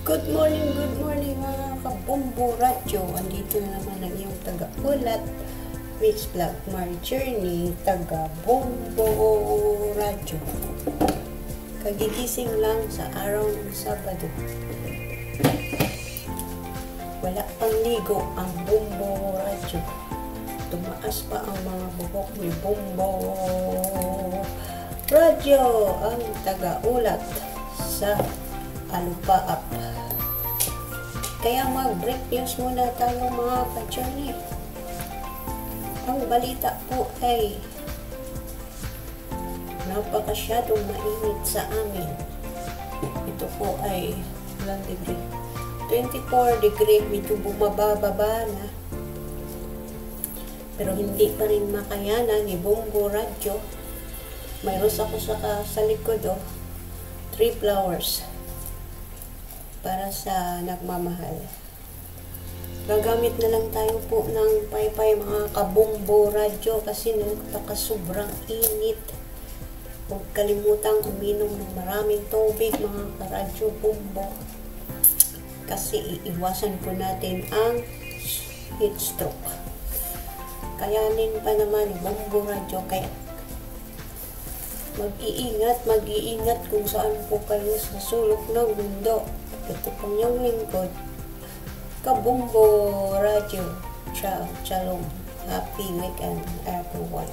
Good morning mga kabombo radyo. Andito na naman ang iyong taga-ulat, Miss Vlog Marjourney, taga-bombo radyo. Kagigising lang sa araw ng Sabado. Wala pang ligo ang bombo radyo. Tumaas pa ang mga bubok ni bombo radyo, ang taga-ulat sa Alupaap. Kaya mag-break news muna tayo mga ka-journey. Ang balita po ay napakasyadong mainit sa amin. Ito po ay ilang degree? 24 degree, medyo bumababa na. Pero hindi pa rin makayanan ni Bombo Radyo. Mayroon ako sa likod 3 flowers para sa nagmamahal. Gagamit na lang tayo po ng paypay mga kabombo radyo kasi sobrang init. Huwag kalimutang uminom ng maraming tubig mga karadyo bombo kasi iiwasan po natin ang heat stroke. Kayanin pa naman bombo radyo, kaya mag-iingat kung saan po kayo sa sulok ng mundo. Ito pong yung lingkod, Kabombo Radyo. Ciao, shalom. Happy weekend everyone.